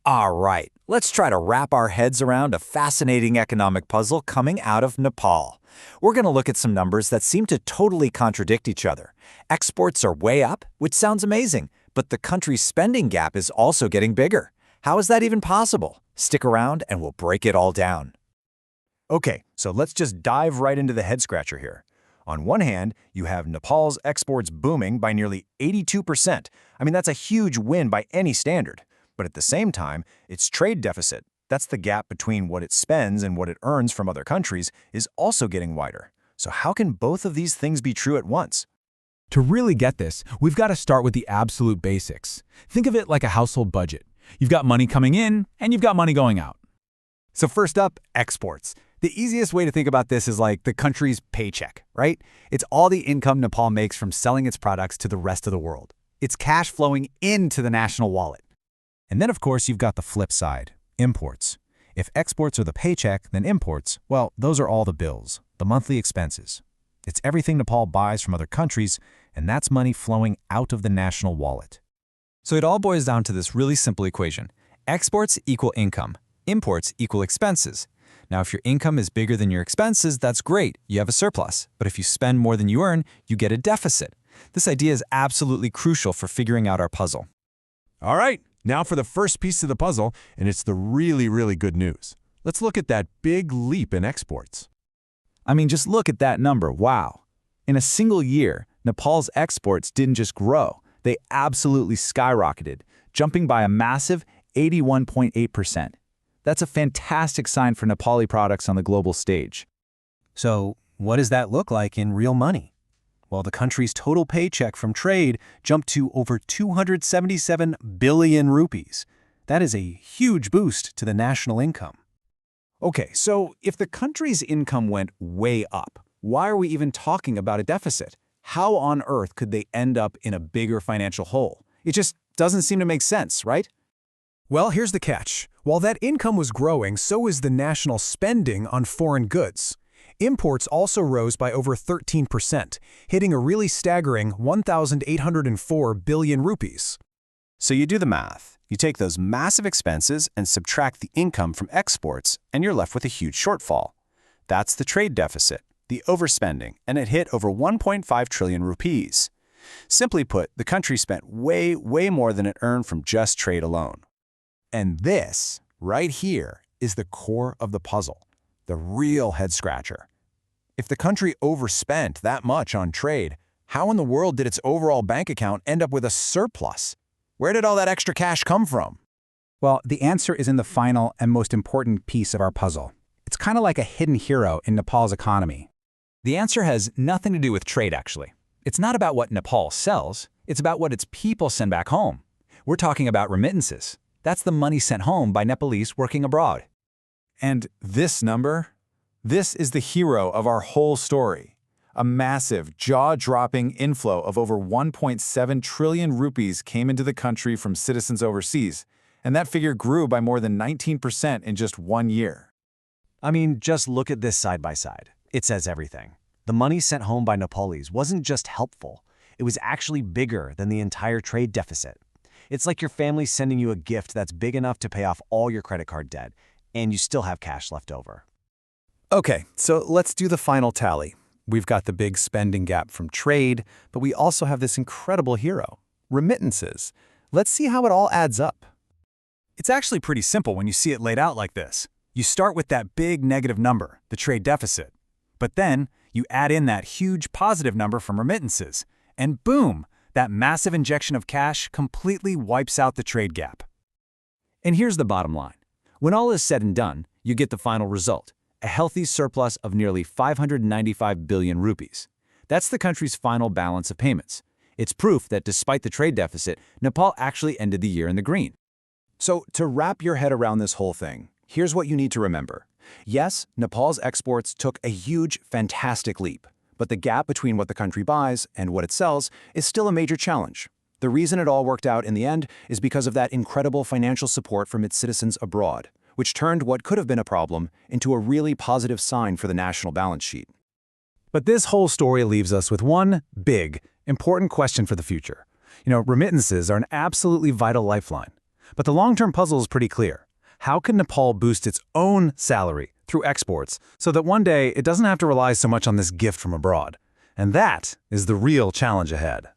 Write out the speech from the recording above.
All right, let's try to wrap our heads around a fascinating economic puzzle coming out of Nepal. We're going to look at some numbers that seem to totally contradict each other. Exports are way up, which sounds amazing, but the country's spending gap is also getting bigger. How is that even possible? Stick around and we'll break it all down. Okay, so let's just dive right into the head-scratcher here. On one hand, you have Nepal's exports booming by nearly 82%. I mean, that's a huge win by any standard. But at the same time, its trade deficit, that's the gap between what it spends and what it earns from other countries, is also getting wider. So how can both of these things be true at once? To really get this, we've got to start with the absolute basics. Think of it like a household budget. You've got money coming in, and you've got money going out. So first up, exports. The easiest way to think about this is like the country's paycheck, right? It's all the income Nepal makes from selling its products to the rest of the world. It's cash flowing into the national wallet. And then, of course, you've got the flip side, imports. If exports are the paycheck, then imports, well, those are all the bills, the monthly expenses. It's everything Nepal buys from other countries, and that's money flowing out of the national wallet. So it all boils down to this really simple equation. Exports equal income. Imports equal expenses. Now, if your income is bigger than your expenses, that's great. You have a surplus. But if you spend more than you earn, you get a deficit. This idea is absolutely crucial for figuring out our puzzle. All right, now for the first piece of the puzzle, and it's the really good news. Let's look at that big leap in exports. I mean, just look at that number, wow. In a single year, Nepal's exports didn't just grow, they absolutely skyrocketed, jumping by a massive 81.8%. That's a fantastic sign for Nepali products on the global stage. So what does that look like in real money? Well, the country's total paycheck from trade jumped to over 277 billion rupees. That is a huge boost to the national income. Okay, so if the country's income went way up, why are we even talking about a deficit? How on earth could they end up in a bigger financial hole? It just doesn't seem to make sense, right? Well, here's the catch. While that income was growing, so was the national spending on foreign goods. Imports also rose by over 13%, hitting a really staggering 1,804 billion rupees. So you do the math. You take those massive expenses and subtract the income from exports, and you're left with a huge shortfall. That's the trade deficit, the overspending, and it hit over 1.5 trillion rupees. Simply put, the country spent way more than it earned from just trade alone. And this, right here, is the core of the puzzle, the real head-scratcher. If the country overspent that much on trade, how in the world did its overall bank account end up with a surplus? Where did all that extra cash come from? Well, the answer is in the final and most important piece of our puzzle. It's kind of like a hidden hero in Nepal's economy. The answer has nothing to do with trade, actually. It's not about what Nepal sells, it's about what its people send back home. We're talking about remittances. That's the money sent home by Nepalese working abroad. And this number? This is the hero of our whole story. A massive, jaw-dropping inflow of over 1.7 trillion rupees came into the country from citizens overseas, and that figure grew by more than 19% in just 1 year. I mean, just look at this side by side. It says everything. The money sent home by Nepalese wasn't just helpful. It was actually bigger than the entire trade deficit. It's like your family sending you a gift that's big enough to pay off all your credit card debt, and you still have cash left over. Okay, so let's do the final tally. We've got the big spending gap from trade, but we also have this incredible hero, remittances. Let's see how it all adds up. It's actually pretty simple when you see it laid out like this. You start with that big negative number, the trade deficit. But then you add in that huge positive number from remittances, and boom! That massive injection of cash completely wipes out the trade gap. And here's the bottom line. When all is said and done, you get the final result, a healthy surplus of nearly 595 billion rupees. That's the country's final balance of payments. It's proof that despite the trade deficit, Nepal actually ended the year in the green. So to wrap your head around this whole thing, here's what you need to remember. Yes, Nepal's exports took a huge, fantastic leap. But the gap between what the country buys and what it sells is still a major challenge. The reason it all worked out in the end is because of that incredible financial support from its citizens abroad, which turned what could have been a problem into a really positive sign for the national balance sheet. But this whole story leaves us with one big, important question for the future. Remittances are an absolutely vital lifeline. But the long-term puzzle is pretty clear. How can Nepal boost its own salary through exports so that one day it doesn't have to rely so much on this gift from abroad? And that is the real challenge ahead.